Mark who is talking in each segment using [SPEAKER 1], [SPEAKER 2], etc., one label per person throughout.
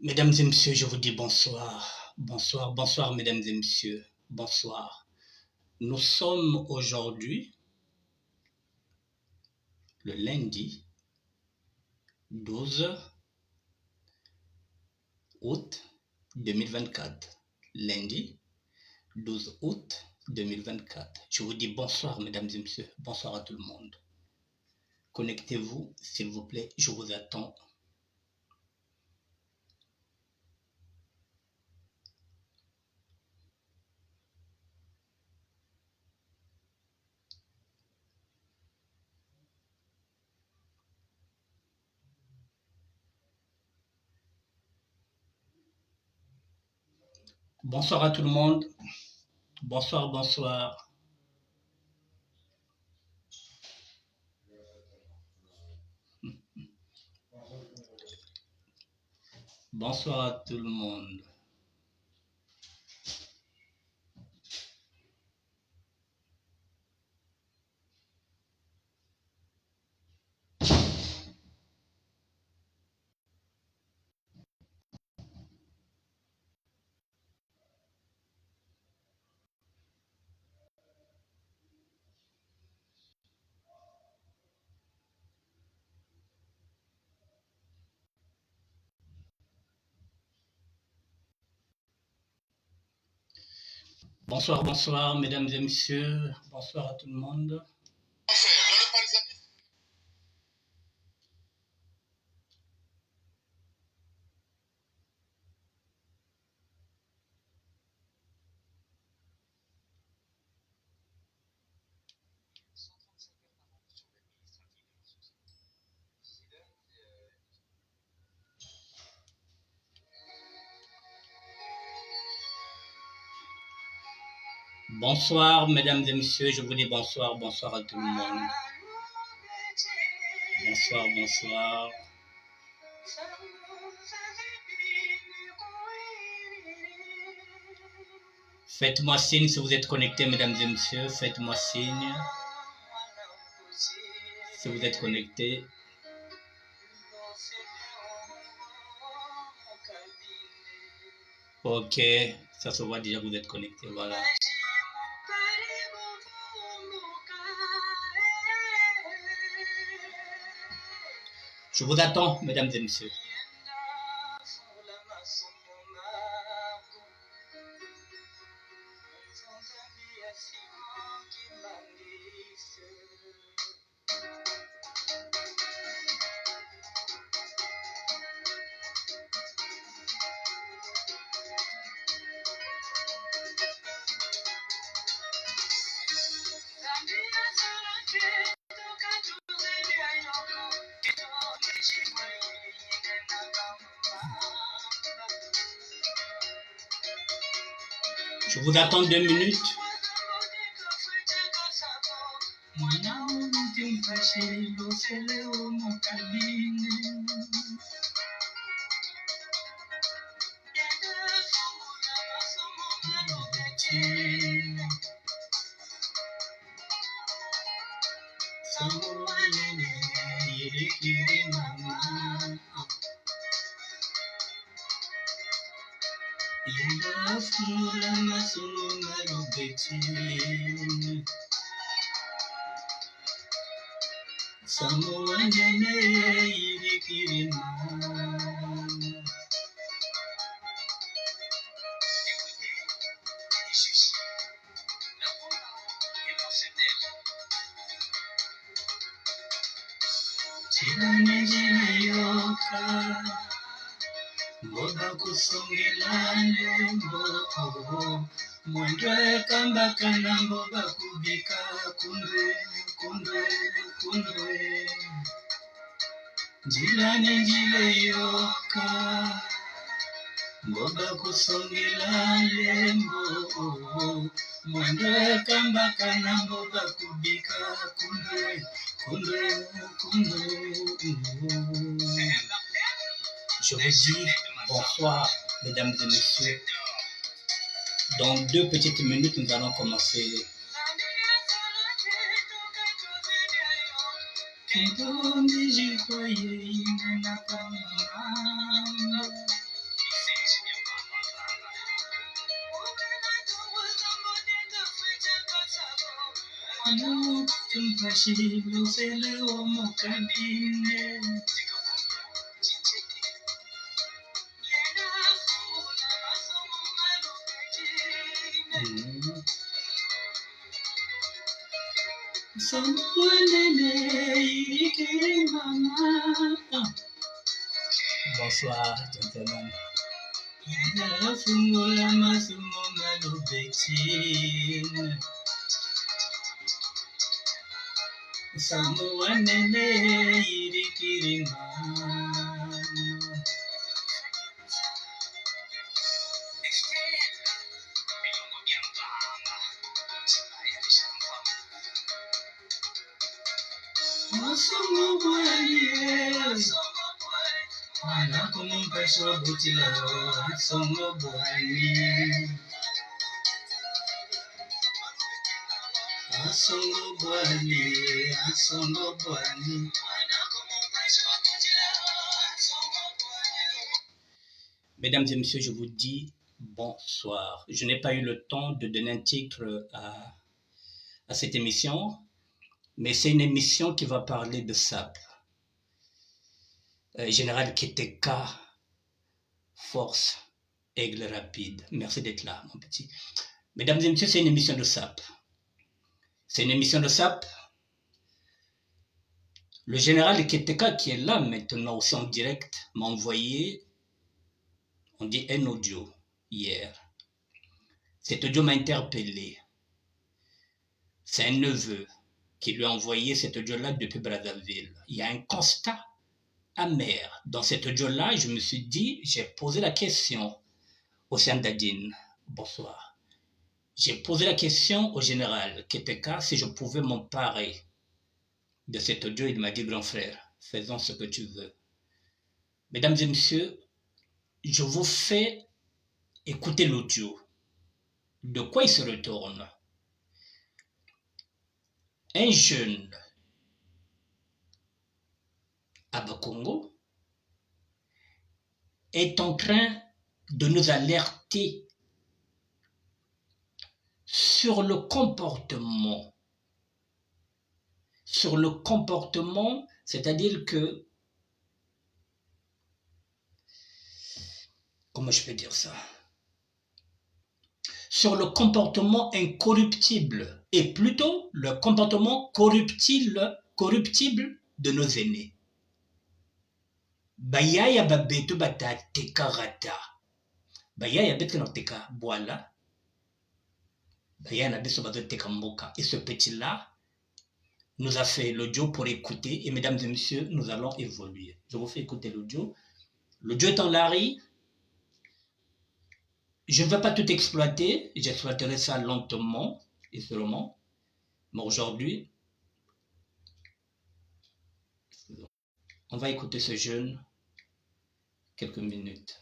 [SPEAKER 1] Mesdames et messieurs, je vous dis bonsoir. Bonsoir, bonsoir, mesdames et messieurs. Bonsoir. Nous sommes aujourd'hui le lundi 12 août 2024. Lundi 12 août 2024. Je vous dis bonsoir, mesdames et messieurs. Bonsoir à tout le monde. Connectez-vous, s'il vous plaît. Je vous attends. Bonsoir à tout le monde. Bonsoir, bonsoir. Bonsoir à tout le monde. Bonsoir, bonsoir, mesdames et messieurs. Bonsoir à tout le monde. Bonsoir, mesdames et messieurs, je vous dis bonsoir, bonsoir à tout le monde. Bonsoir, bonsoir. Faites-moi signe si vous êtes connectés, mesdames et messieurs, faites-moi signe si vous êtes connectés. Ok, ça se voit déjà, vous êtes connectés, voilà. Je vous attends, mesdames et messieurs. Je vous attends 2 minutes. Boba kusongelane mbo mwendwe kamba kana boba kubika kundwe njilani njile yoka boba kusongelane mbo mwendwe kamba kana boba kubika kundwe. Je vous dis bonsoir, mesdames et messieurs. Dans 2 petites minutes, nous allons commencer. nous, impossible, c'est le homme cabinet. Bonsoir, gentlemen. Mesdames et messieurs, je vous dis bonsoir. Je n'ai pas eu le temps de donner un titre à cette émission, mais c'est une émission qui va parler de sable. Général Keteka, force, aigle rapide. Merci d'être là, mon petit. Mesdames et messieurs, c'est une émission de SAP. C'est une émission de SAP. Le général Keteka, qui est là maintenant aussi en direct, m'a envoyé, on dit un audio hier. Cet audio m'a interpellé. C'est un neveu qui lui a envoyé cet audio-là depuis Brazzaville. Il y a un constat amer dans cet audio-là. Je me suis dit, j'ai posé la question au Sandadine. Bonsoir. J'ai posé la question au général Keteka si je pouvais m'emparer de cet audio. Il m'a dit, grand frère, faisons ce que tu veux. Mesdames et messieurs, je vous fais écouter l'audio. De quoi il se retourne? Un jeune à Bakongo est en train de nous alerter sur le comportement. Sur le comportement, c'est-à-dire que, comment je peux dire ça? Sur le comportement incorruptible, et plutôt le comportement corruptible de nos aînés. Bayaya babetu bata tekarata. Bayaya betu na teka boala. Bayaya na beso bazo teka mboka. Et ce petit-là nous a fait l'audio pour écouter. Et mesdames et messieurs, nous allons évoluer. Je vous fais écouter l'audio. L'audio est en Larry. Je ne vais pas tout exploiter. J'exploiterai ça lentement et sûrement. Mais aujourd'hui, on va écouter ce jeune quelques minutes.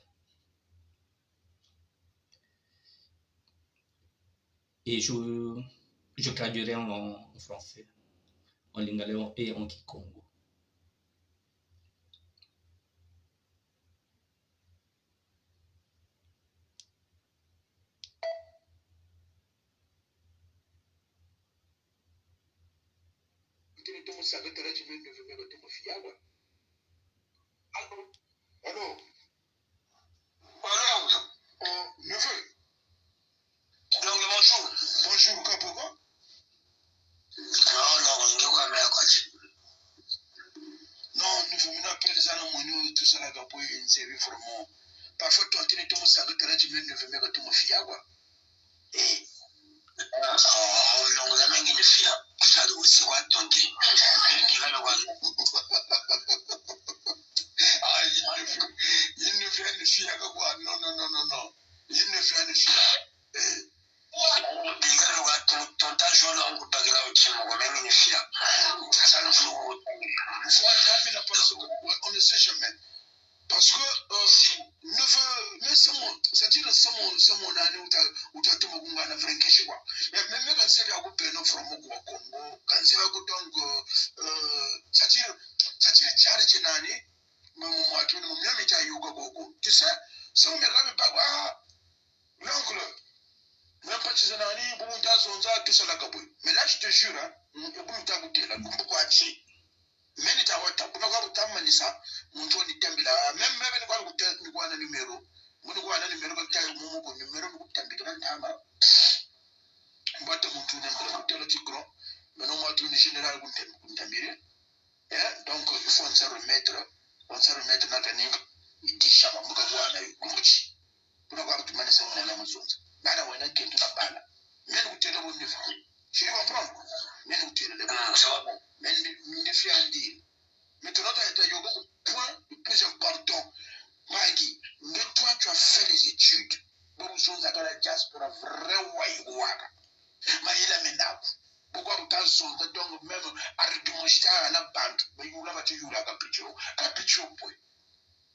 [SPEAKER 1] Et je traduirai en français, en lingala et en kikongo.
[SPEAKER 2] Allô? Neveu. Donc, bonjour. Bonjour, pourquoi? Non, neveu, on appelle ça non, tout ça là, pour une série vraiment. Parfois, toi, tu n'es pas ça, tu veux neveu, mais tu me fies, quoi. Et. Oh, non, la main qui fie. Ça doit aussi voir ton thé. Ah, il ne fait une fille, quoi. Non. Il ne fait une fille. On ne sait jamais. Parce que neveu, mais c'est-à-dire c'est mon année où tu as tout le monde à faire quelque chose. Mais quand c'est à couper nos from au Congo, quand c'est à couper donc, c'est-à-dire Tchad Nani, moi tu ne m'as mis à Yugo Gogo. Tu sais, c'est un mec pas l'oncle. Même Pachizanani, Bunta Zonza, tout ça la Gabou. Mais là, je te jure, hein, Bunta Boutela, Kumbuachi. Many Tawata, Bunagam Manisa, Montoni Tambila, même Niguana numero, Munuana numero, Momo, numero, Tambikan Tama. Mbata muntu nembele kutela tikro maintenant moi tout général kuntamire donc il faut se remettre na taning itishaba mbuka bwana nguchi kuna kwa mtu mane sana na mazonza nana wena kentu na bala mene kutela bonne fa je comprends mene kutela le bon mene ndifi andi maintenant tu as yoga point le plus important Maggie mais toi tu as fait les études bon zonza kala diaspora vrai waiwaka Maïla Menab. Pourquoi vous avez donc même argument à la bande, mais vous l'avez dit, vous l'avez capitulé.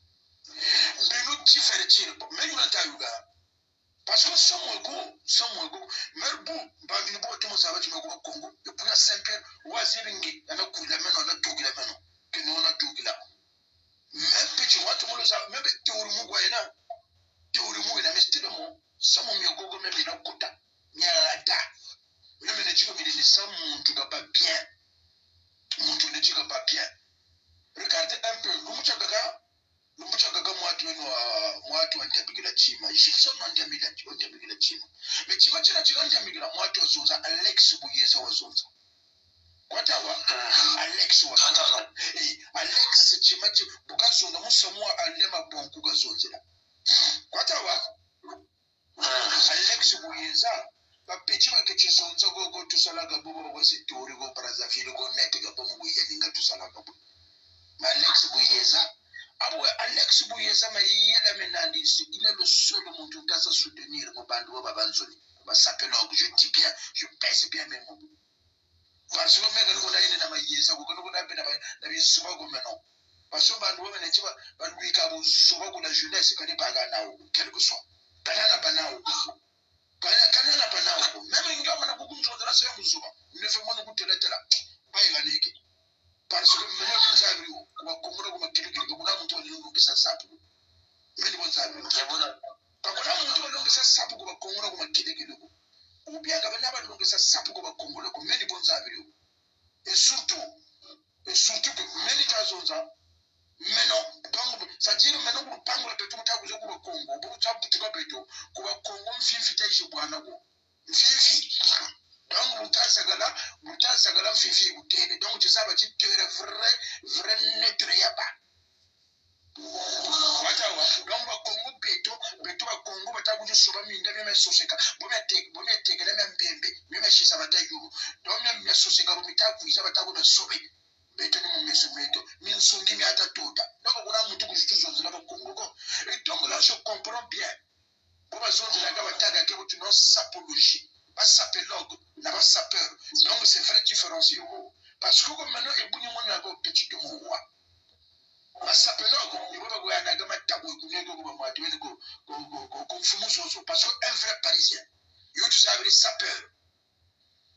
[SPEAKER 2] Mais nous différents, mais nous l'avons parce que sans moi go, mais bon, bah, vous ne pouvez pas dire au Congo, et puis à Saint-Pierre, ou à Ziringi, à la couille la main, on a tout la main, que nous on a tout là. Même petit, moi, tout le monde, même théorie Mouguayana, mais c'était le mot, sans mon mieux, même il a quota, il y a la date. Même les gens qui disent ça, mon ne pas bien. Mon ne dit pas bien. Regardez un peu, moi, tu as entamé la chima. J'ai ça, entamé la chima. Mais tu vas dire, tu as entamé la moi, tu as zonza, Alex Bouyeza ou zonza. Quoi t'as Alex ou Alex, tu m'as dit, pourquoi zonza, moi, c'est moi, Alema Bonkuga zonza. Quoi t'as Alex Bouyeza. Petit que tu sens go tout ça là gabo c'est théorie go Brazzaville go net gabo muguyeninga tout ça là gabo Alex Bouyeza Alex Bouyeza mayela menandi il est le seul monde qui a soutenir mon bando babanzoni ba s'appelle je dis bien je pèse bien mes mots parce que mega ngo na na mayeza go ngo na bena na bisuba go meno parce que bando bana tiba bandu ka bo suba go la jeunesse kani baga nao quelque soit kana banao Kanana Panao, même une gamme à beaucoup de la semaine, ne fait moins de tela, pas évalué. Parce que maintenant, vous avez vu, on va comprendre que vous avez monté le nom de sa sape. Mais vous avez vu, quand on a monté le nom de sa sape, on va comprendre que ou bien quand on a le nom de sa sape, on va comprendre que mais vous avez vu. Et surtout que Ménicazosa, mais non, ça dit maintenant, vous parlez de tout le temps, vous avez au Congo, vous avez tout le temps, vous avez Congo, Fifi, chez Boanago. Fifi. Donc, vous avez Fifi, vous avez donc, tu savais que tu es vrai net yaba. Donc, Congo, Beto, Congo, Batabu, Sobami, Ndeme, Soseka, Bomet, même Bembe, même chez Sabatayou. Donc, même Soseka, Bomita, vous avez Batabu, Sobé. Beto, mais sont mis à ta tota. Donc, on a monté que je suis dans le Congo. Et donc, là, je comprends bien. Pour la zone de la Gabataga, qui est une sapologie. Pas sapologue, n'a pas sapeur. Donc, c'est vrai différence. Parce que maintenant, il y a un petit mot. Ma sapologue, il va y avoir un tabou, parce qu'un vrai parisien, il y a tout ça avec les sapeurs.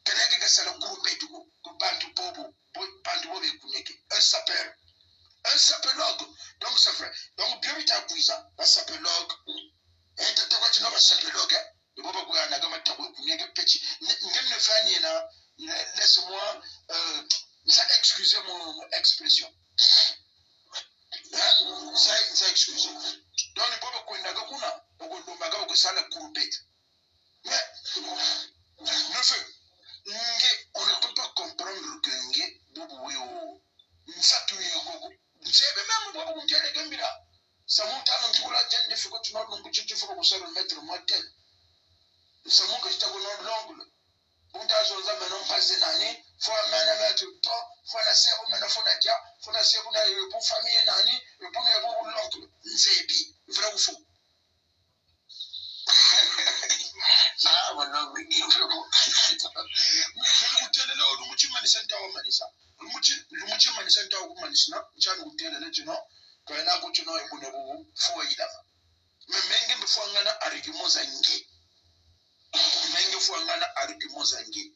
[SPEAKER 2] Quelqu'un qui a le groupe un sapeur. Un sapologue. Donc, c'est vrai. Donc, bien vite à Gouiza, un sapologue. Et tu as un sapologue. Le Bobo Gouana, comme un tabou, petit. Laisse-moi, excusez mon expression. Ça excusez. Donc, le Bobo Gouana, on ne peut pas comprendre que Bobo ça monte à l'endroit de la faut que tu m'as le mettre mortel. Ça monte que je t'ai l'ongle. On t'a joué maintenant pas une année, faut un management tout le temps, faut la serre, maintenant faut la dia, faut la serre, pour famille une année, et pour les beaux l'ongle. C'est bien, vrai ou faux? Ah, voilà, mais il faut. Mais écoutez, là, le moitié manisanta ou manisa. Le moitié manisanta ou manisna, j'en ai goûté le legend. Quand on a goûté no ebonebo, faut y aller. Mais menge me faut ngana argument zangi. Menge faut ngana argument zangi.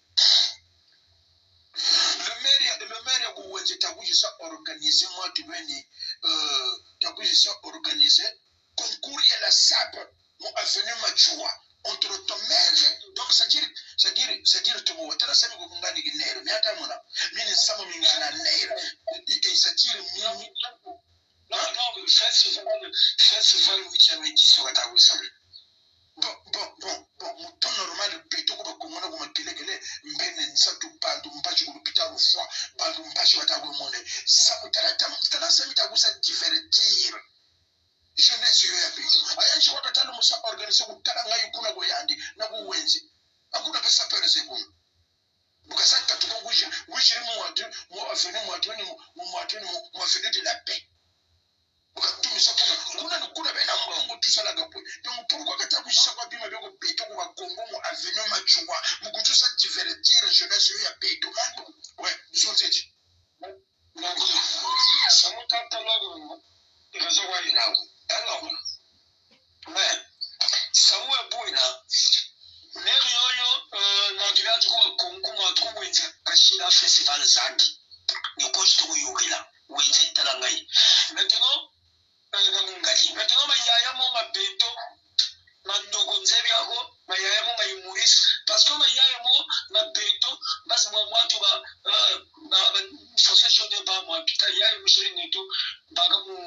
[SPEAKER 2] Le maire Gouwenje Tabuji ça organisé moi tu venais Tabuji ça organisé concours à la SAP mon avenue Machua entre tomele donc c'est-à-dire to mo tara sami ko ngani gi nero mi ata mona mini samo mi ngana nero et c'est-à-dire mi non festival weekend qui sera ta wisam bon mon temps normal peto ko ko ngona ko makele mbene nsatu pandu mpachi ko pita rufwa pandu mpachi watago monde ça tara sami ta gusa divertir jeunesse yo ya peto ayanshi wakatana musa organize kutala ngai kuna goyandi na kuwenzi akuna pesa perese kuna bukasaka tukonguji wishiri mu avenue de la paix bukatumisa kuna bena mbongo tusala gapo donc pourquoi katakushisa kwa bima beko peto kwa Congo mu avenue machungwa mukutusa divertir jeunesse yo ya peto ouais disons donc samuta logo rezo wali nago alors mais samuel boina Meri yoyo na kilaji kwa Congo matuku wenzi kashira festival zandi ni koshtu yugila wenzi talangai maintenant maintenant mayaya mo mabeto mandoko nzebi yako mayaya mo mayimuris parce que mayaya mo mabeto basi mwa watu ba association de ba mo pitaya mshiri neto baga mu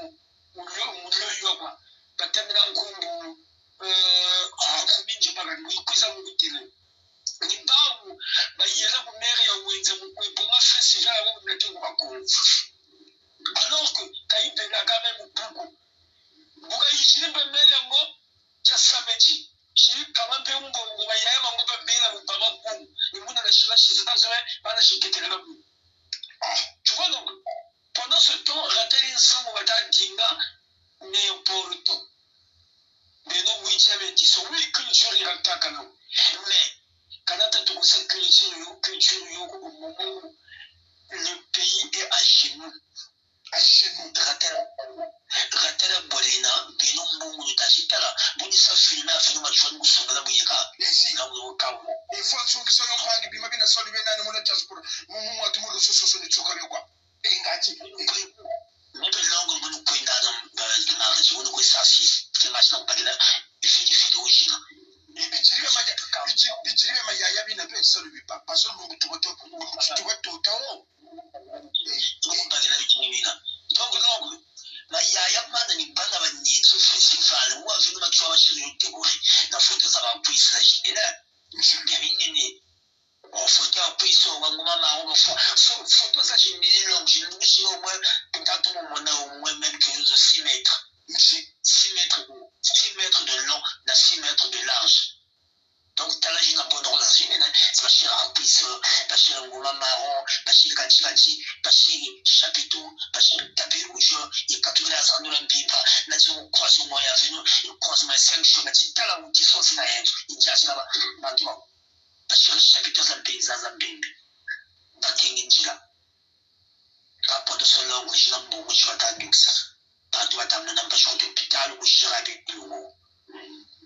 [SPEAKER 2] mulyo kwa batamira nkumbu kuminje magani kuiza mukutile ni babu bayela ku mere ya wenze mukwepo nga festival ya mukete ku bakongo alors que kaipe na kame mupuku buka yishiri pe mere ngo cha sameji shiri kama pe ngo bayaya ngo pe mere mu baba ku imuna na shira shira zawe bana shiketele ba tu vois donc pendant ce temps rateli nsambo bata dinga n'importe mais non oui tu avais dit ça oui culture il a takano mais quand tu as tout cette culture yo au moment le pays est à genoux ratera bolina bino mbungu tashitala buni safina fino machwan musonga buyeka si na mukawo il faut que ça yo mbangi bima bina soli bena ni mona diaspora mu atu mu soso ni tsoka kwa ngati nipe longo bunu kwenda na rezo ko sasi ke machina bagila ifidi ujina bichiriwe mayaya bina pe soli bipa parce que mu tuko tao bagila bichiriwe donc longo mayaya mana ni bana banyitso festival wa vino machwa bashiri teguri na foto za bapuisi na jidela nshibinene photo ya puiso wanguma maromo photo za jimili longue jimili au moins peut-être au moins même que 6 mètres 6 mètres de long na 6 mètres de large donc talaji na bonne relation c'est bashira puiso bashira nguma marron bashira kachikachi bashira chapiteau bashira tapis rouge et katula azanula mpipa na tio croise moya venu croise ma 5 chomati tala uti sosi na yetu injashi na bantu bashira chapiteau za paysan za mbimbi bakengi njira rapport so longo jina mbongo chwata duksa bantu batamna na mbasho d'hôpital ku shira bitungo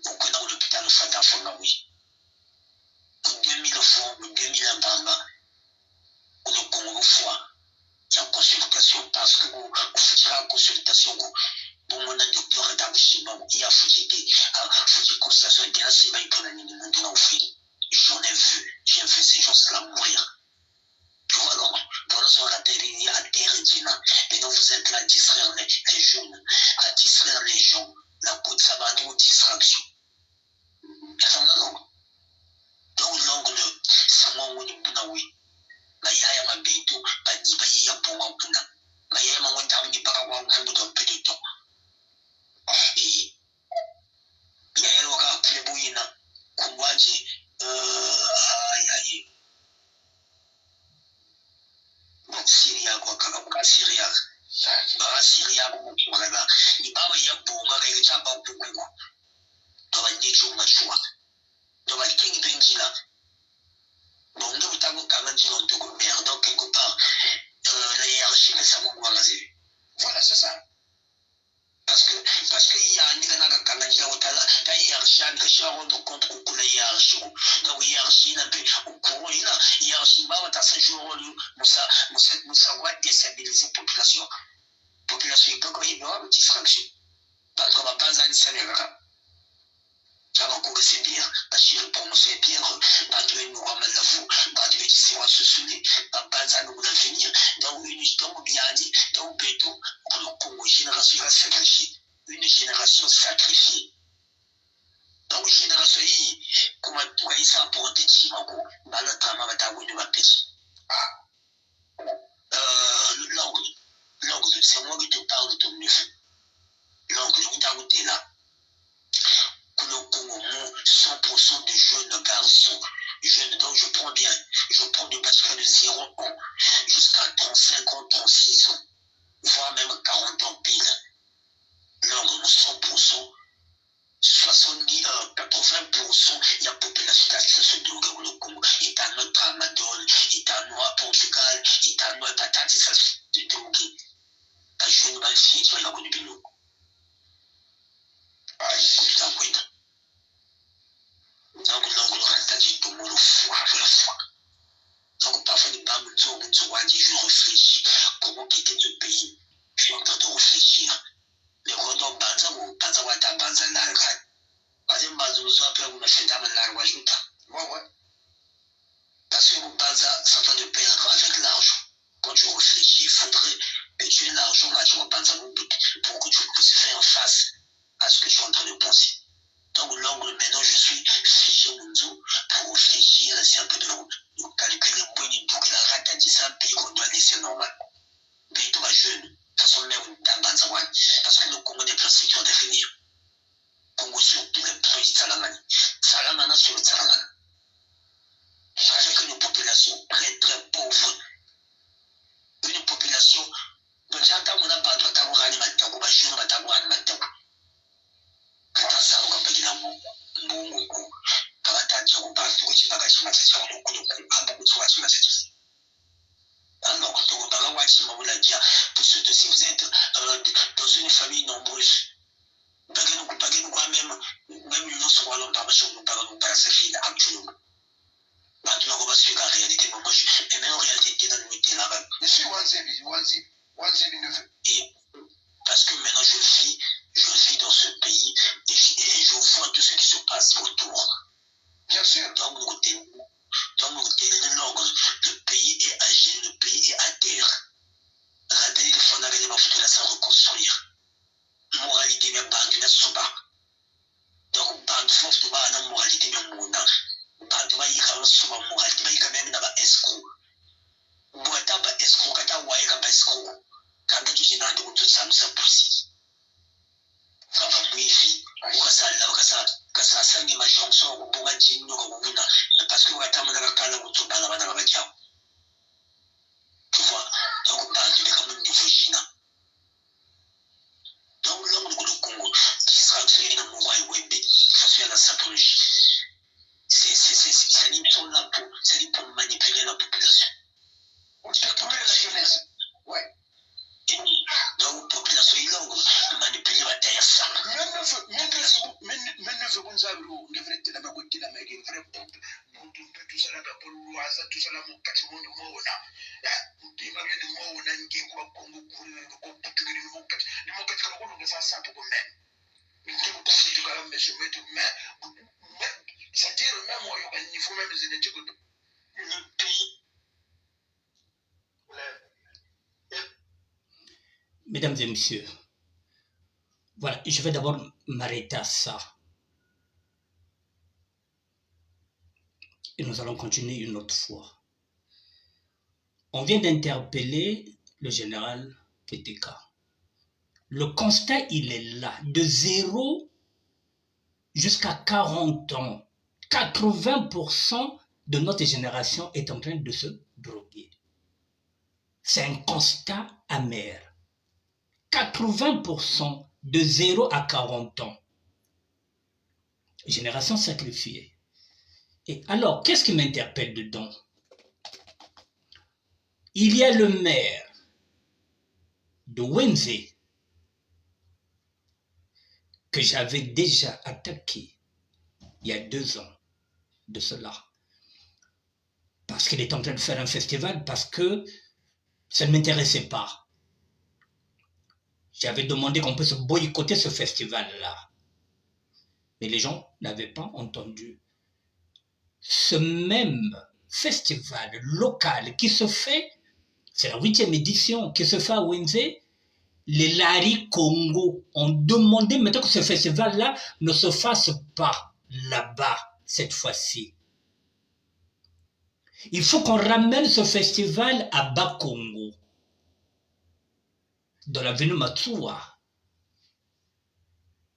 [SPEAKER 2] ukona ku l'hôpital fata fonga wi 2000 francs 2000 mbamba le Congo fois la consultation parce que vous faites la consultation pour mon docteur d'Abushima il a fait consultation et là c'est pas une bonne année maintenant j'en ai vu j'ai fait ces gens-là mourir tu vois donc pendant ce ratérie à terre et donc vous êtes là à distraire les jeunes à distraire les gens la côte ça va nous distraction donc l'angle c'est moi où nous oui mayaya mabitu bayiya bonga kuna mayaya mangonta mudi baka kwa nkumbu to pedito yaya waka plebuyina kumwaji ayayi Syria kwa kaka Syria ba Syria ko mukaba ni baba ya bonga ga chamba ukuku to banyicho machua to bakingi pengila bon nous avons quand même dit on te gouverne donc quelque part la hiérarchie mais ça m'a rasé voilà c'est ça parce que il y a un gars quand même la hiérarchie a déjà rendre compte que la hiérarchie donc hiérarchie n'a pas au courant il a hiérarchie va ta ce jour Moussa va déstabiliser population il peut y avoir une distraction parce qu'on va pas aller Sénégal Chama ko se bien, bashir prononcer bien, badwe nous ramener la fou, badwe qui sera se souler, babanza nous l'avenir, dans une histoire bien dit, dans béton, pour le Congo, génération sacrifiée, une génération sacrifiée. Donc génération yi, comme toi il s'en pour te chimako, balatama batawu de ma pêche. L'oncle, c'est moi qui te parle de ton neveu. L'oncle, on là. Le Congo, 100% de jeunes garçons, jeunes, donc je prends bien, je prends de basket de 0 ans jusqu'à 35 ans, 36 ans, voire même 40 ans pile. L'oncle, 100%, 70, 80%, il y a population d'accès de le Congo. Il y a notre Amadon, il y a notre Portugal, il y a notre patati, ça se déroule. La jeune fille, tu vas y avoir du bilou. Donc, l'ongle reste dit tout le monde foi. Donc, parfois, les femmes je réfléchis. Comment quitter ce pays? Je suis en train de réfléchir. Les Rwandais, Banza, ou Banza, Wata, Banza, Larga. Parce que Banza, nous après, on a fait un Larga, ouais. Parce que Banza, ça va de perdre avec l'argent. Quand tu réfléchis, il faudrait que tu aies l'argent, là, tu vois, Banza, pour que tu puisses faire face à ce que tu es en train de penser. Donc l'angle, maintenant je suis figé pour réfléchir, c'est un peu de calculer le point de la rate dit c'est un pays qu'on doit laisser normal. Mais tout va jeune, de toute façon même dans Banzawan, parce que le Congo n'est plus sécure d'avenir. Congo sur tous les pays de Salamani. Salamana sur le Salamana. Avec une population très très pauvre. Une population, donc j'entends mon abat, tu as un animateur, tu as un jeune, tu as un animateur. Katazaro kabagina mungu kabatangiye kubantu kukibaga kimaze abo gutwara kimaze alors tugomba wachima bulagia pour surtout si vous êtes dans une famille nombreuse bagenu kwa même nous sommes là dans chez nous dans sa vie actuellement bantu nako basuka réalité moi et même en réalité dans le là je suis wanzebi ne veut et parce que maintenant je vis dans ce pays et je vois tout ce qui se passe autour. Bien sûr. Donc, le pays est âgé, le pays est à terre. Radeli de Fonagani m'a foutu là sans reconstruire. Moralité, mais banque n'a pas. Donc, banque force de bas, n'a moralité, mais mona. Banque va y avoir souvent moralité, mais quand même n'a pas escroc. Bourata ba escroc, kata waye kaba escroc. Quand tu dis n'a de tout ça, nous ça possible. Ça va mouiller. Ukasa sangi mashonso kubunga jino kubuna parce que wakati mwana kakala kutubala bana babachao tu vois donc bantu de comme niveau jina donc l'homme du Congo qui sera créé dans mon royaume web face à la sapologie c'est une là pour c'est pour manipuler la population pour la jeunesse ouais. Donc, population est longue, manipuler la terre ça. Mais ne veut pas savoir, on devrait être la même côté, la même vraie pompe. Tout ça là, pour l'oiseau, tout ça là, mon quatre monde, mon on a. Il m'a bien dit, moi, on a une guerre, quoi, Congo, le mot quatre, on va faire ça pour même. Il ne faut pas se dire, mais je mets de main. C'est-à-dire, même moi, il faut même les énergies que le pays.
[SPEAKER 1] Mesdames et messieurs, voilà, je vais d'abord m'arrêter à ça. Et nous allons continuer une autre fois. On vient d'interpeller le général Keteka. Le constat, il est là. De 0 jusqu'à 40 ans, 80% de notre génération est en train de se droguer. C'est un constat amer. 80% de 0 à 40 ans. Génération sacrifiée. Et alors, qu'est-ce qui m'interpelle dedans? Il y a le maire de Wenze que j'avais déjà attaqué il y a 2 ans de cela. Parce qu'il est en train de faire un festival, parce que ça ne m'intéressait pas. J'avais demandé qu'on puisse boycotter ce festival-là. Mais les gens n'avaient pas entendu. Ce même festival local qui se fait, c'est la 8e édition, qui se fait à Wenze, les Lari Congo ont demandé maintenant que ce festival-là ne se fasse pas là-bas cette fois-ci. Il faut qu'on ramène ce festival à Bas-Congo, dans l'avenue Matsuwa,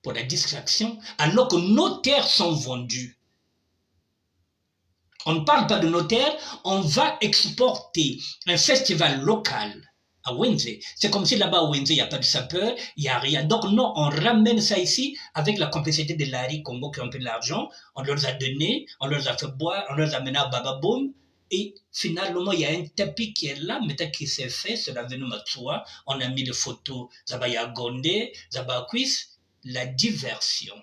[SPEAKER 1] pour la distraction, alors que nos terres sont vendues. On ne parle pas de nos terres, on va exporter un festival local à Wenze. C'est comme si là-bas à Wenze, il n'y a pas de sapeur, il n'y a rien. Donc non, on ramène ça ici avec la complicité de l'Ari Congo qui ont pris de l'argent, on leur a donné, on leur a fait boire, on leur a amené à Bababoum, et finalement, il y a un tapis qui est là, maintenant qui s'est fait, c'est l'avenue Matsuwa, on a mis des photos, Zabaya Gonde, Zabaya Kwis, la diversion.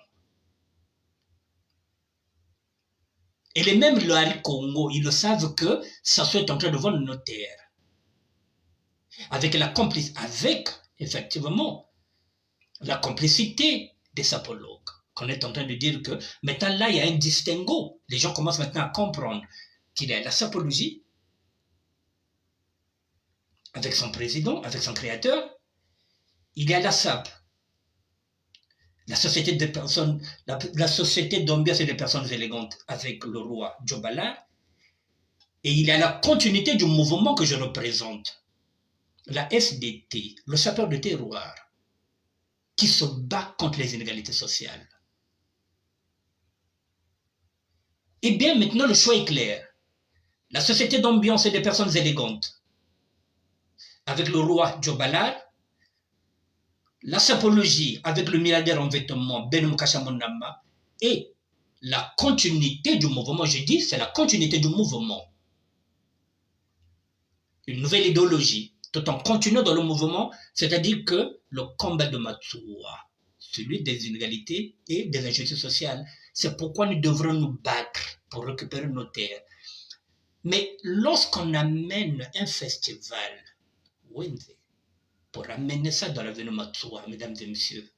[SPEAKER 1] Et les mêmes Loari Congo, ils le savent que ça soit en train de vendre nos terres. Avec effectivement la complicité des sapologues, qu'on est en train de dire que maintenant là, il y a un distinguo. Les gens commencent maintenant à comprendre qu'il y a la sapologie, avec son président, avec son créateur, il y a la SAP, la société des personnes, la société d'ambiance et des personnes élégantes, avec le roi Djobala, et il y a la continuité du mouvement que je représente, la SDT, le sapeur de terroir, qui se bat contre les inégalités sociales. Eh bien, maintenant, le choix est clair. La société d'ambiance et des personnes élégantes, avec le roi Djobalar, la sapologie avec le milliardaire en vêtements Ben Mukasha Monama, et la continuité du mouvement, je dis, c'est la continuité du mouvement. Une nouvelle idéologie, tout en continuant dans le mouvement, c'est-à-dire que le combat de Matsuwa, celui des inégalités et des injustices sociales, c'est pourquoi nous devrons nous battre pour récupérer nos terres. Mais lorsqu'on amène un festival, Wenze, pour amener ça dans l'avenue Matsuwa, mesdames et messieurs,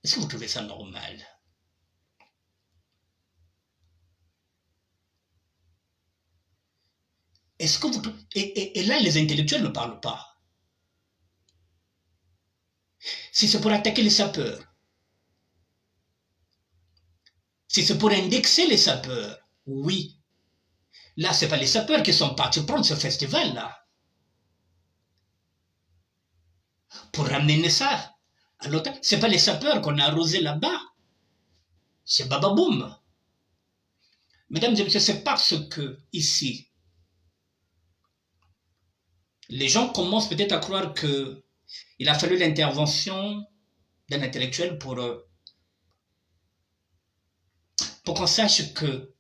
[SPEAKER 1] est-ce que vous trouvez ça normal? Est-ce que vous... Et là, les intellectuels ne parlent pas. Si c'est pour attaquer les sapeurs, si c'est pour indexer les sapeurs, oui. Là, ce n'est pas les sapeurs qui sont partis prendre ce festival-là. Pour ramener ça à l'automne, ce n'est pas les sapeurs qu'on a arrosés là-bas. C'est Bababoum. Mesdames et messieurs, c'est parce que, ici, les gens commencent peut-être à croire qu'il a fallu l'intervention d'un intellectuel pour qu'on sache que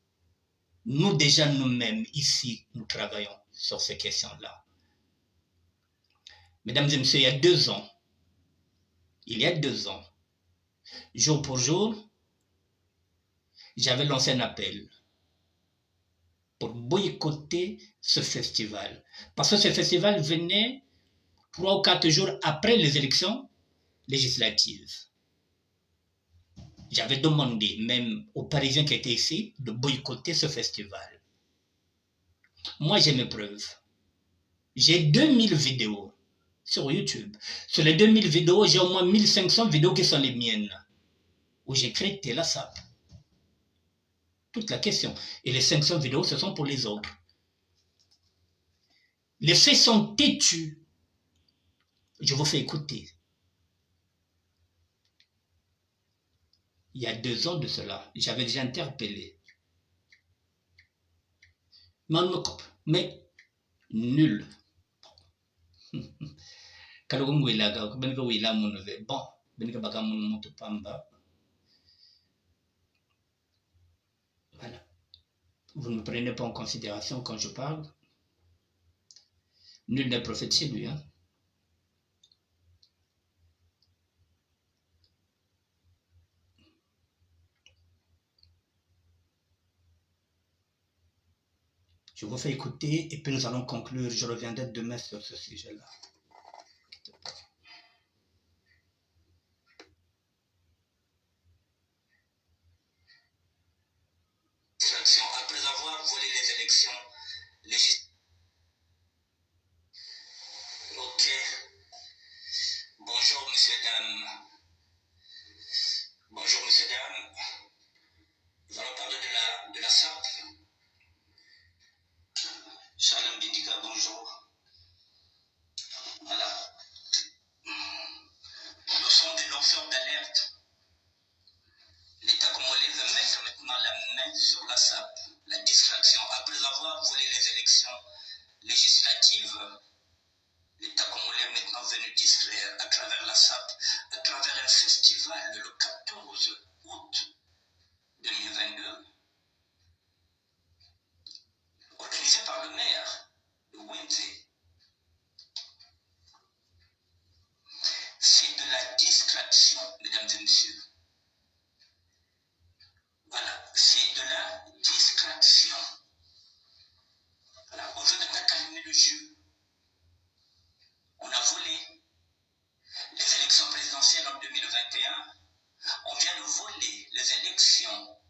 [SPEAKER 1] nous, déjà nous-mêmes, ici, nous travaillons sur ces questions-là. Mesdames et messieurs, il y a 2 ans, jour pour jour, j'avais lancé un appel pour boycotter ce festival. Parce que ce festival venait 3 ou 4 jours après les élections législatives. J'avais demandé même aux Parisiens qui étaient ici de boycotter ce festival. Moi, j'ai mes preuves. J'ai 2000 vidéos sur YouTube. Sur les 2000 vidéos, j'ai au moins 1500 vidéos qui sont les miennes, où j'ai traité la SAP. Toute la question. Et les 500 vidéos, ce sont pour les autres. Les faits sont têtus. Je vous fais écouter. Il y a 2 ans de cela, j'avais déjà interpellé. Mais nul. Voilà. Vous ne me prenez pas en considération quand je parle. Nul n'est prophète chez lui. Hein? Je vous fais écouter et puis nous allons conclure. Je reviendrai demain sur ce sujet-là. le distraire à travers la SAP, à travers un festival le 14 août 2022, organisé par le maire de Windsor. C'est de la distraction, mesdames et messieurs. Voilà, c'est de la distraction. Voilà, on veut maintenant calmer le jeu. On a volé les élections présidentielles en 2021. On vient de voler les élections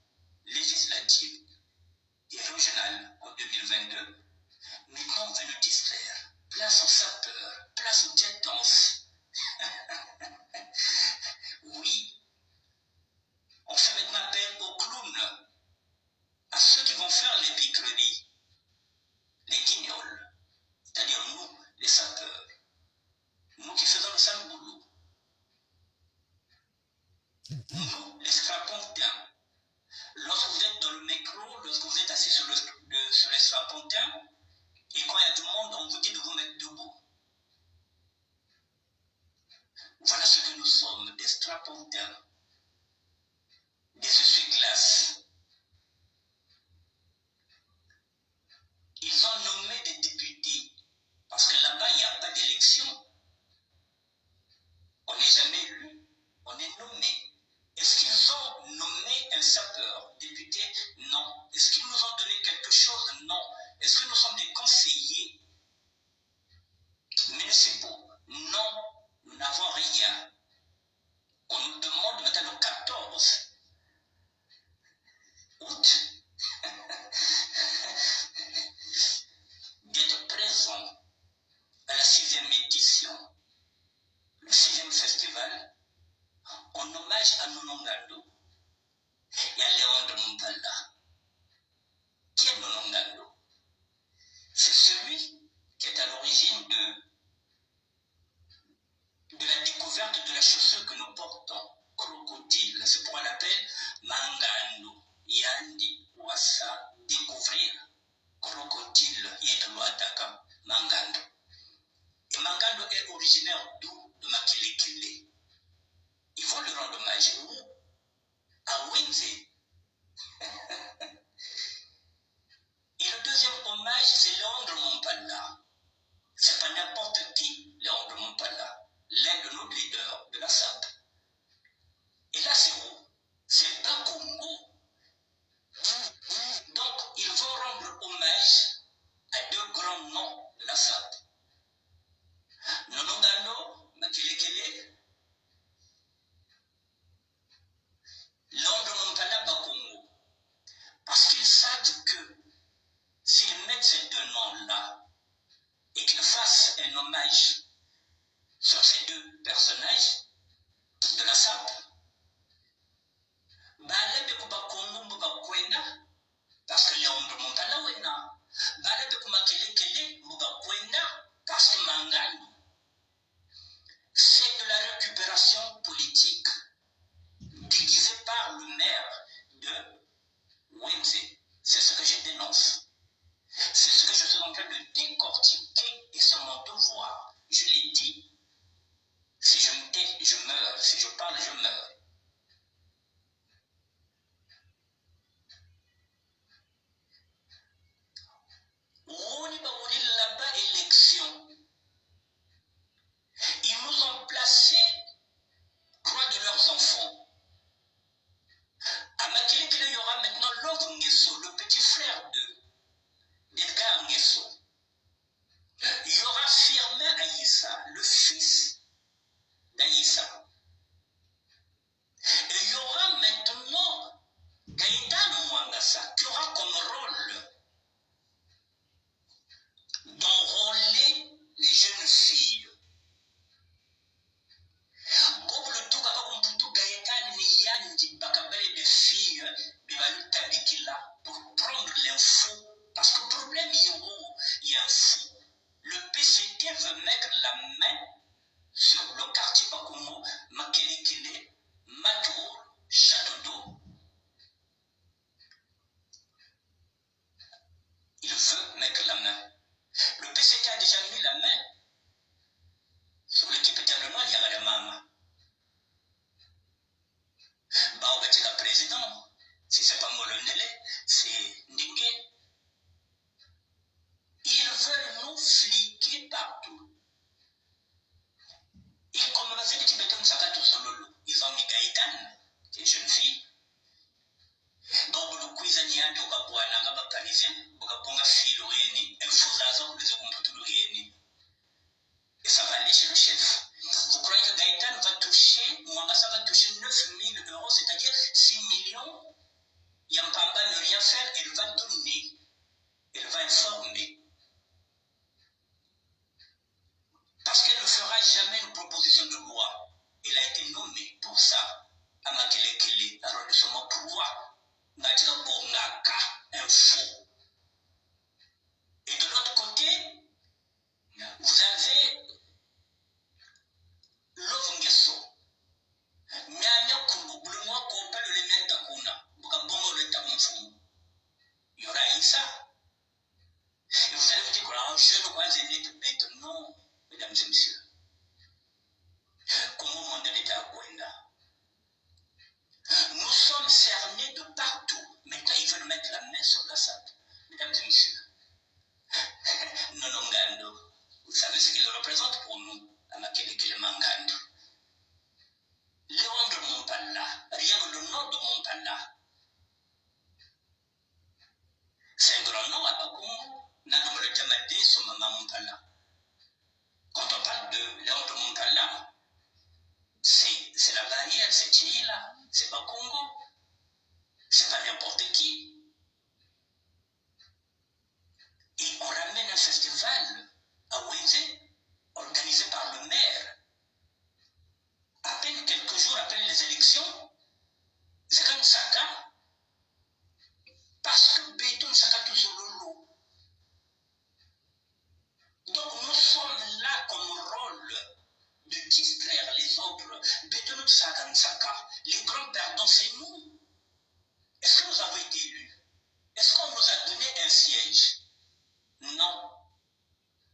[SPEAKER 1] législatives et régionales en 2022. Maintenant, on veut nous distraire. Place aux sapeurs, place aux jet danse. Oui, on fait maintenant appel aux clowns, à ceux qui vont faire les piqueries, les guignols, c'est-à-dire nous, les sapeurs, nous qui faisons le sale boulot, nous, les strapontins. Lorsque vous êtes dans le métro, lorsque vous êtes assis sur les strapontins, et quand il y a du monde, on vous dit de vous mettre debout. Voilà ce que nous sommes, des strapontins, des essuie-glaces. Ils ont nommé des députés, parce que là-bas, il n'y a pas d'élection. On n'est jamais élu, on est nommé. Est-ce qu'ils ont nommé un sapeur, député? Non. Est-ce qu'ils nous ont donné quelque chose? Non. Est-ce que nous sommes des conseillers municipaux? Non. Nous n'avons rien. On nous demande maintenant le 14 août d'être présent à la 6e édition, le 6e festival, en hommage à Nonongando et à Léon de Mumpala. Qui est Nonongando? C'est celui qui est à l'origine de la découverte de la chaussure que nous portons, crocodile. C'est pourquoi on l'appelle Mangando. Yandi Wassa, découvrir. Crocodile, Yetloataka, Mangando. Et Mangando est originaire d'où? De Makilikile. Ils vont lui rendre hommage où? À Windsor. Et le deuxième hommage, c'est Léon de Mumpala. C'est pas n'importe qui, Léon de Mumpala, l'un de nos leaders de la SAP. Et là, c'est où? C'est pas Congo. Donc, ils vont rendre hommage à deux grands noms de la SAP. Nonongando, Makelekele, Léon de Mumpala, Bakongo. Parce qu'ils savent que s'ils mettent ces deux noms-là et qu'ils fassent un hommage sur ces deux personnages de la SAP, balebe kuba Congo mbuba kwenda, parce que Léon de Mumpala wena, balebe kuma Kelekele mbuba kwenda, parce que Mangando. C'est de la récupération politique déguisée par le maire de Windsor. C'est ce que je dénonce. C'est ce que je suis en train de décortiquer et c'est mon devoir. Je l'ai dit. Si je me tais, je meurs. Si je parle, je meurs. Là-bas, élection. Ils nous ont placés près de leurs enfants. À Makelekele, il y aura maintenant Love Nguesso, le petit frère d'Edgar Nguesso. Il y aura Firmin Aïssa, le fils d'Aïssa. Et il y aura maintenant Gaïtan Mwangassa, qui aura comme rôle d'enrôler les jeunes filles. Comme le tout comme tout Gaëtan Niyandi Bakabale de filles, Bibaluta Bikila, pour prendre l'info. Parce que le problème, il y a un fou. Le PCT veut mettre la main sur le quartier Bakomo, Makelekele, Matour, Château d'eau. Il veut mettre la main. Le PCT a déjà mis la main sur l'équipe mesdames et messieurs. Comment mon État à Gwenda. Nous sommes cernés de partout. Maintenant, ils veulent mettre la main sur la salle. Mesdames et messieurs. Nonongando. Vous savez ce qu'il représente pour nous, à Makelekele Mangando. Léon de Montalla, rien que le nom de Montalla. C'est un grand nom à Bakongo. Nanum le Jamadé, son maman Montalla. Quand on parle de Léon de Montalla, c'est la barrière, c'est Chila, c'est Bakongo. C'est pas n'importe qui. Et on ramène un festival à Wenzé, organisé par le maire. À peine quelques jours après les élections, c'est comme Saka, parce que Béton Saka toujours l'eau. Donc nous sommes là comme rôle de distraire les autres. Béton Saka, les grands perdants, c'est nous. Est-ce que nous avons été élus? Est-ce qu'on nous a donné un siège? Non.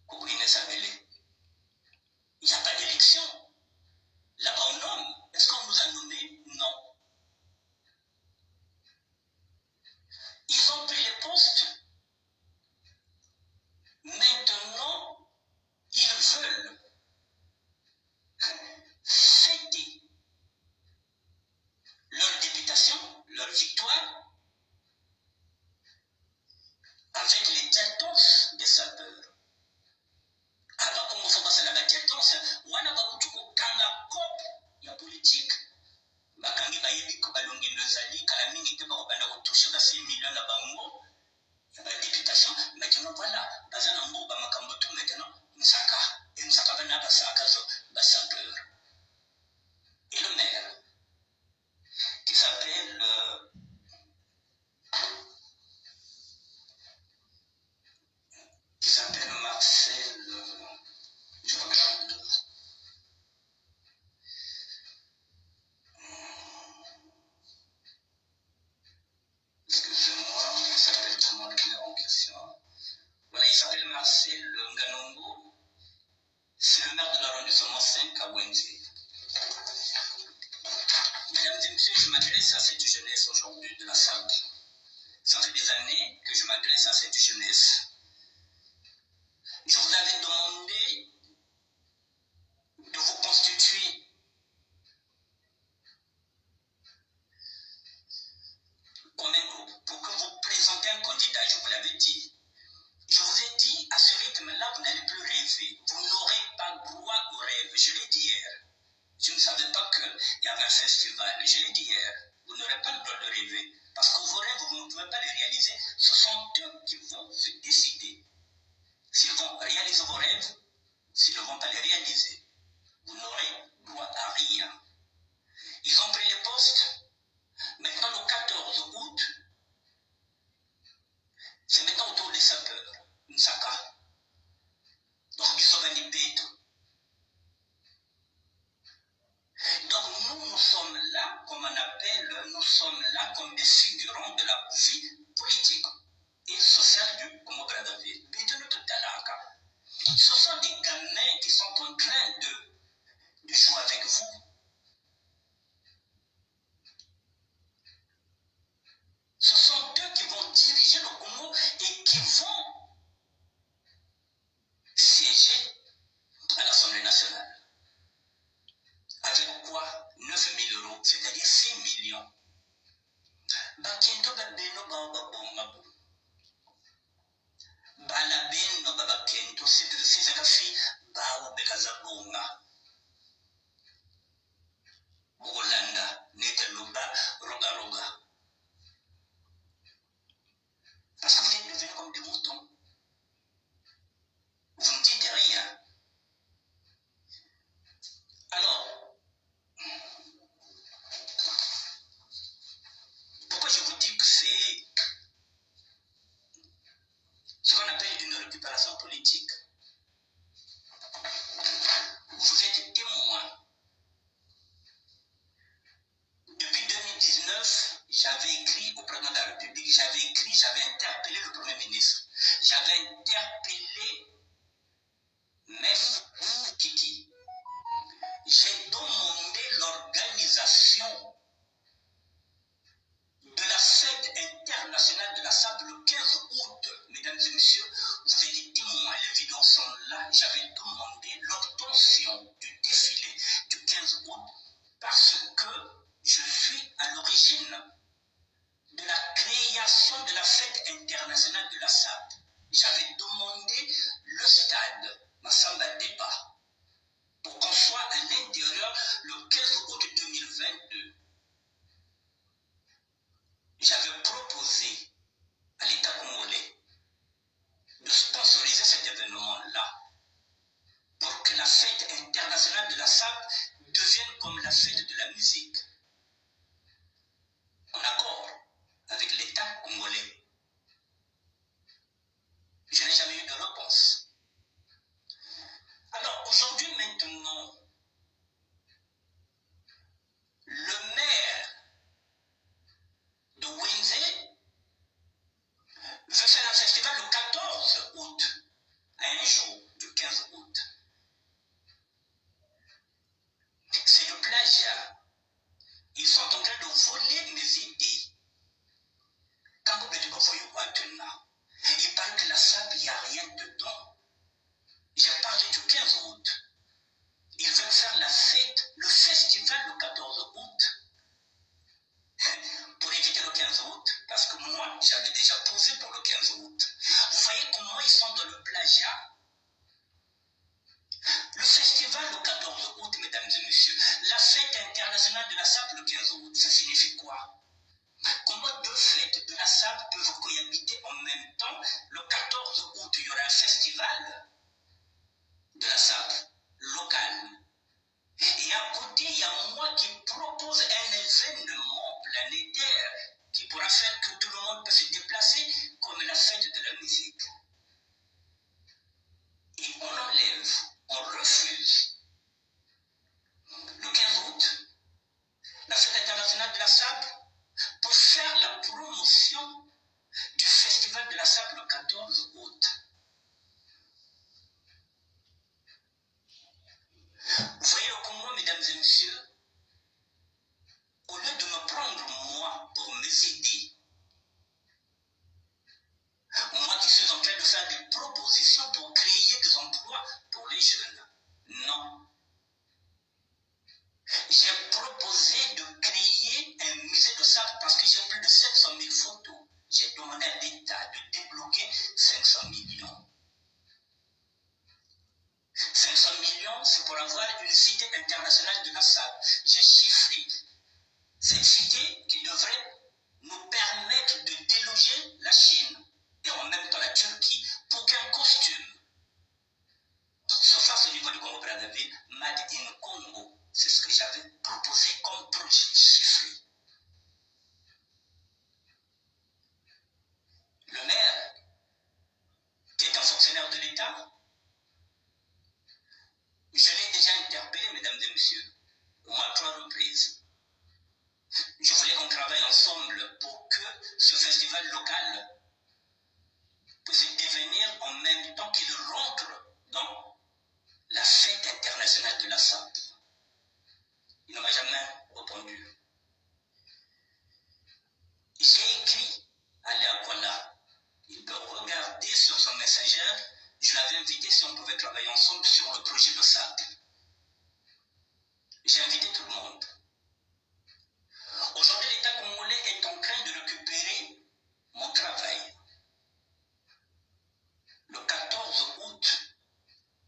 [SPEAKER 1] Koubrine Sabele. Il n'y a pas d'élection. Là-bas, on nomme. Est-ce qu'on nous a nommés? Non. Ils ont pris les postes. Maintenant, ils veulent fêter leur députation, leur victoire, avec les diatos des sapeurs. Alors, comme il faut passer la diatos, on a un cop, il y a politique. Bakangi bayebi ko balongi ndozali kala mingi te bakobanda kotouche ba 6 millions na bango ya ba députation. Maintenant voilà bazana mbo ba makambo tout maintenant nsaka bana basaka zo ba sapeur. Et le maire qui s'appelle Marcel, je regarde. Excusez-moi, il s'appelle comment le maire en question? Voilà, il s'appelle Marcel Nganongo. C'est le maire de l'arrondissement 5 à Wenzé. Mesdames et messieurs, je m'adresse à cette jeunesse aujourd'hui de la salle. Ça fait des années que je m'adresse à cette jeunesse. Je vous avais demandé de vous constituer comme un groupe pour que vous présentiez un candidat, je vous l'avais dit. Je vous ai dit, à ce rythme-là, vous n'allez plus rêver. Vous n'aurez pas droit au rêve. Je l'ai dit hier. Je ne savais pas qu'il y avait un festival. Je l'ai dit hier. Vous n'aurez pas le droit de rêver. Parce que vos rêves, vous ne pouvez pas les réaliser. Ce sont eux qui vont se décider. promotion du défilé du 15 août parce que je suis à l'origine de la création de la fête internationale de la SAP. J'avais demandé le stade Massamba Débat pour qu'on soit à l'intérieur le 15 août 2022. J'avais proposé à l'État congolais de sponsoriser cet événement-là pour que la fête internationale de la SAP devienne comme la fête de la musique, en accord avec l'État congolais. Je n'ai jamais eu de réponse. Alors aujourd'hui, maintenant, le maire de Windsor veut faire un festival le 14 août, à un jour du 15 août. C'est le plagiat. Ils sont en train de voler mes idées. Quand vous dites qu'il il parle que la SAP, il n'y a rien dedans. J'ai parlé du 15 août. Ils veulent faire la fête, le festival le 14 août. Pour éviter le 15 août, parce que moi, j'avais déjà posé pour le 15 août. Vous voyez comment ils sont dans le plagiat. Le festival le 14 août, mesdames et messieurs, la fête internationale de la SAP le 15 août, ça signifie quoi? Comment deux fêtes de la SAP peuvent cohabiter en même temps? Le 14 août, il y aura un festival de la SAP local. Et à côté, il y a moi qui propose un événement planétaire qui pourra faire que tout le monde peut se déplacer comme la fête de la musique. Et on enlève, on refuse. Le 15 août, la fête internationale de la SAP, pour faire la promotion du festival de la SAP le 14 août. Vous voyez le Congo, mesdames et messieurs, au lieu de me prendre moi pour mes idées, moi qui suis en train de faire des propositions pour créer des emplois pour les jeunes, non. J'ai proposé de créer un musée de SAP parce que j'ai plus de 700 000 photos. J'ai demandé à l'État de débloquer 500 millions. 500 millions, c'est pour avoir une cité internationale de la SAP. J'ai chiffré cette cité qui devrait nous permettre de déloger la Chine et en même temps la Turquie pour qu'un costume se fasse au niveau du Congo-Brazzaville, Made in Congo. C'est ce que j'avais proposé comme projet chiffré. Le maire, qui est un fonctionnaire de l'État, je l'ai déjà interpellé, mesdames et messieurs, au moins 3 reprises. Je voulais qu'on travaille ensemble pour que ce festival local puisse devenir en même temps qu'il rentre dans la fête internationale de la SAP. Il ne m'a jamais répondu. J'ai écrit à Léakwala. Il peut regarder sur son messenger. Je l'avais invité si on pouvait travailler ensemble sur le projet de SAP. J'ai invité tout le monde. Aujourd'hui, l'État congolais est en train de récupérer mon travail. Le 14 août,